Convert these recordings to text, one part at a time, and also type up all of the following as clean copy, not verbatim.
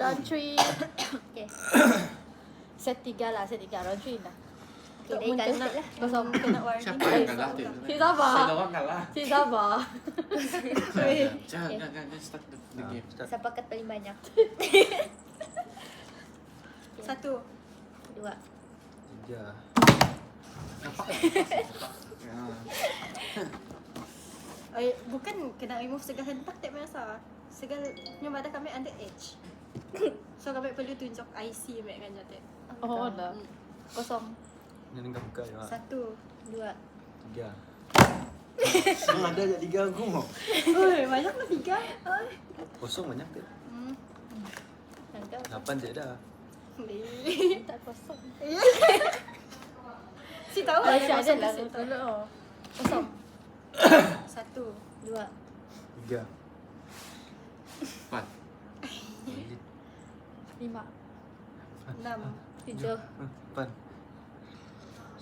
round 3. Okay. Set 3 lah, set 3 round 3 dah. Okay, dari kalah lah. Kosong. Kena warning. Siapa yang kalah tu? Cik sabar. Saya orang kalah. Cik sabar. Jangan start the game. Siapa kat paling banyak? 1. 2. 3. Bukan kena remove segala hentak tak biasa. Segalanya pada kami underage. So kami perlu tunjuk IC mek kan jatuh. Oh dah. Kosong. Ni dengan buka je. 1. 2. 3. Ada je 3 aku. Oi, banyaklah 3. Kosong banyak ke? Tangkap. 8 je dah. Tak kosong. Si tahu Oh, ada si ada kosong lah. di situ. Kosong. 1. 2. 3. 4. 5. 6. 7. 8.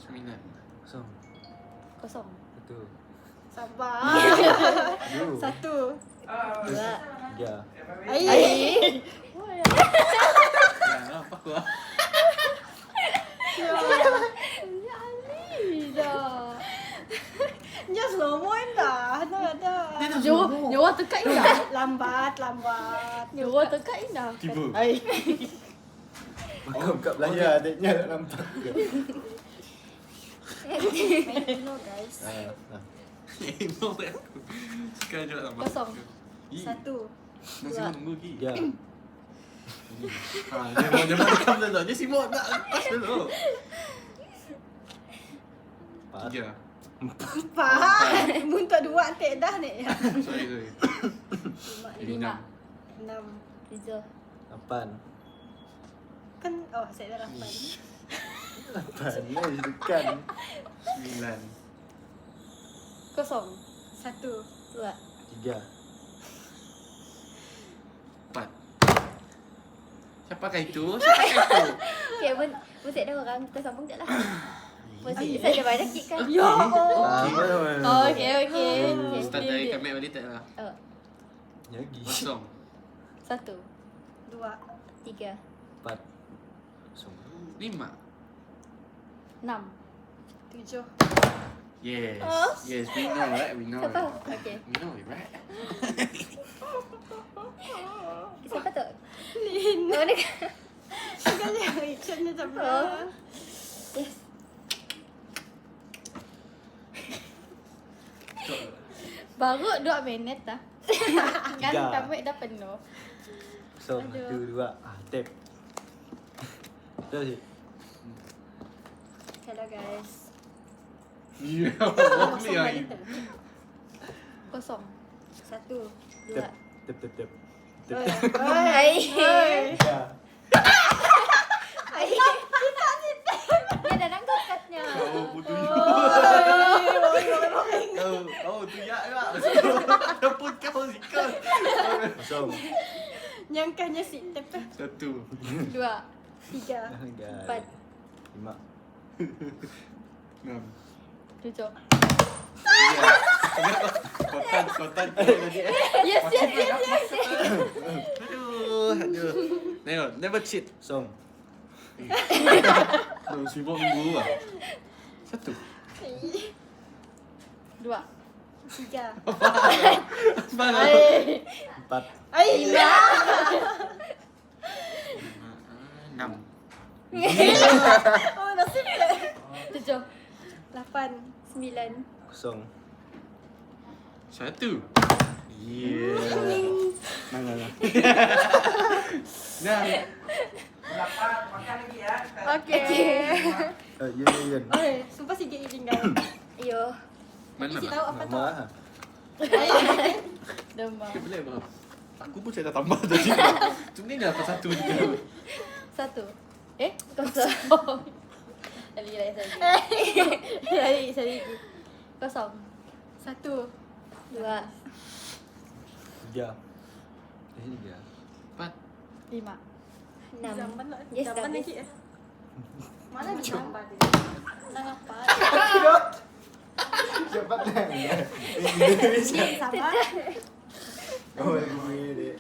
9. Kosong. Kosong. 1. Sabar. 2. 1. 2. 3. Ai. Jangan apa aku. Ya Ali dah. Dia slow mo dah. Ada. Nyawa tekat Ina. Lambat. Nyawa tekat Ina. Tiba. Ai. Buka belayar adiknya tak nampak ke? Main dulu guys. No aku. Sekarang juga tambah. Kosong. 1. Nasi tunggu lagi. 3. Jangan rekam dulu. Dia sibuk nak lepas dulu. 4. 3. 4. Muntuk 2 antek dah ni. Sorry. 5. 6. 7. 8. Kan saya dah 8. 8 ni dekat. 9. Kosong. 1. 2. 3. 4. Siapakah itu? Okay, musik dah orang. Kita sambung je lah. Musik saja banyak kit kan? Ya Allah. Oh, Okey. Start dari kami balik tak lah. lagi. Kosong. 1. 2. 3. 4. Kosong. 5. 6. 7. Yes. Yes, we know, right? We know. Siapa? Okay. We know it, right? Siapa tu? Lin. Oh, dia. Segala actionnya sampai. Yes. Baru 2 minit dah. Kan Tiga. kami dah penuh. Kosong. Aduh. 1, 2. Tap. Terus. Hello guys. Ya, boleh lah. Kosong. 1. 2. Tap. Hai. 3. Dia dah nangkap katnya. Oh, butuh Oh, tu ya lah. Dapur kau sikit. Kosong. Nyangkanya si tep. 1. 2. 3. 4. 5. 6. 7. Kotan tadi. Yes. Aduh. Tengok, never cheat. Kosong. Sibuk minggu lah. 1. 2. 3. Semangat. 4. Ai. 6. Oh, nasib. 7. 8. 9. Kosong. 1. Yeah. Nah. Okay. Yan. Oi, sumpah sikit tinggal. Yo. Mana Si lah? tahu apa tu? Nama. Demam. Okay, boleh apa? Aku pun saya dah tambah tadi. Cuma ni dah dapat 1 juga. 1. Kosong. Lagi. Lagi. Kosong. 1. 2. 3. 3. 4. 5. 6. Zaman lah. Yes, Zaman dah lagi. Mana ada zaman? Nang apa? Cepat lah. Indonesia. Sabar. Oh, aku punya dek.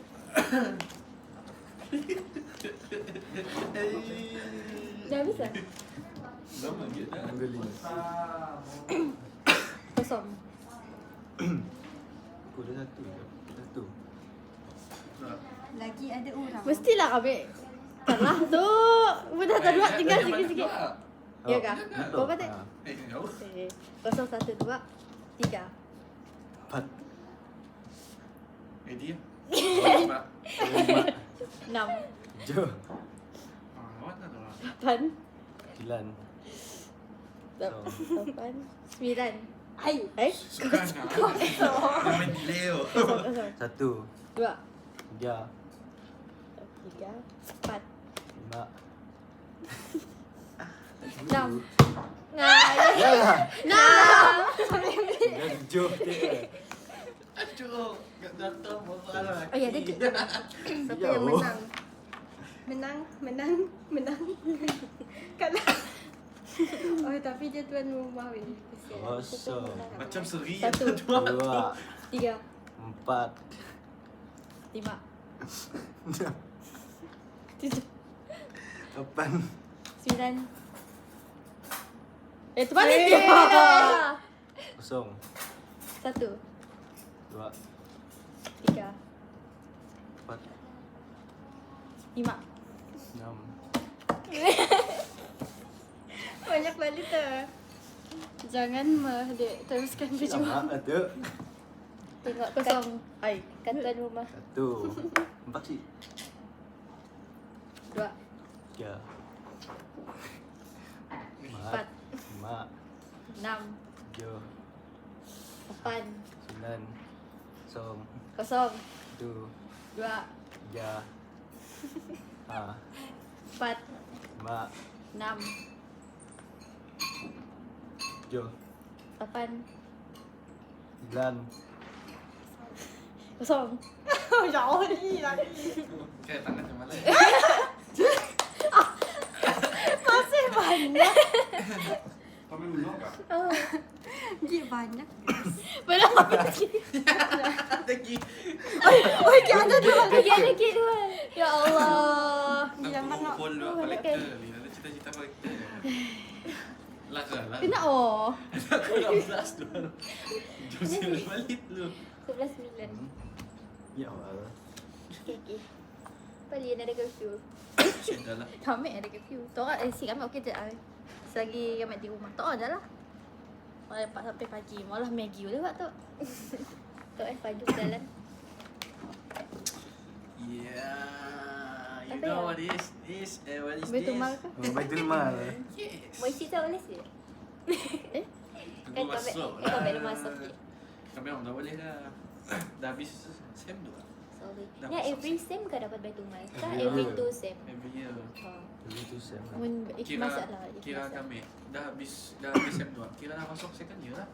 Dah habis lah. Lama je dah. Ambil 5. Kosong. Aku dah satu je. Satu. Lagi ada orang. Mestilah ambil. Salah tu. Mudah tak dua, tinggal sikit-sikit. Ya kah? Berapa tak? Ha, Jauh. Okay. 0, 1, 2, 3. 4. Dia. Mak. 6, 7. Awak tak tahu. 8, 9. 8, 9. Hai. Sukan nak. Dia main delay tu. Kosong. 1. 2, 3. 3, 4, 5. 6. Ya lah. 6. 7. Aduh. Tak datang masalah. Oh ya, dia Siapa Ya, yang oh. menang? Menang. Kalah. Oh, tapi dia tuan rumah weh. Kesian. Kosong. Macam seri. 1, 2. 3, 4. 5, 6. 7, 8. 9. Terbalik je. Kosong. 1, 2. 3, 4. 5. 6. Banyak balik tu. Jangan dek teruskan berjuang. Lama tu. Tengok Kosong. Ai. kat tuan rumah. 1. 4 sih. 2, 3. 4, 5. 6, 7. 8, 9. Kosong. kosong. 1. 2, 3. 4, 5. 6, 7. 8, 9. kosong. Jauh lagi. Kayak tangan macam mana? Masih banyak. Kami belum kah? Gila banyak. Belum. Lagi. Oh, dia ada dua. Lagi dua. Ya Allah. Gila Aku banyak. kumpul dua kolektor. Lina ada cita-cita kolektor. Lah ke lah. Kena oh. Aku 16 tu. Jom sila balik dulu. 11-9. Ya Allah. Okay. Paling ada curfew. Sudah lah. Kami ada curfew. Tok si kami okey je. Selagi kami di rumah. Tok dah lah. Malah lepas sampai pagi. Malah Maggi boleh buat tok. Tok pajuk jalan. Yeah. You Apa know ya? what is what is Betul this? mal ke? Oh, Baitul Mal. Yes. Mau isi tak boleh sih? Eh? Tunggu masuk lah. Kau belum masuk. Kami orang dah boleh dah. Dah habis SEM tu lah. Sorry. Dah Ya, masuk every sem kau dapat Baitul Mal. Kah Every every year. 2 sem? Every year. Itu sem. Mun Kira masalah. kira kami dah habis SEM tu lah. Kira dah masuk second year lah.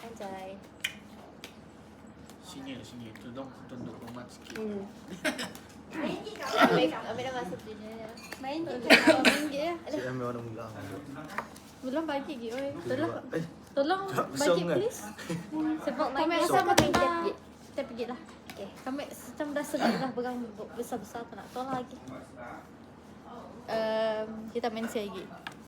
Anjay. Senior tolong tunduk hormat sikit. Ambil dah masuk dunia. Main RM5 je. Si ambil orang mula. Belum bagi lagi oi. Tolong. Eh, Tolong tak bagi kosong kan? please. Sebab Main kami kosong. rasa Main kita tap je. kita pergi lah. Okay. Kami macam dah sering dah pegang besar-besar tak nak tolong lagi. Kita main lagi.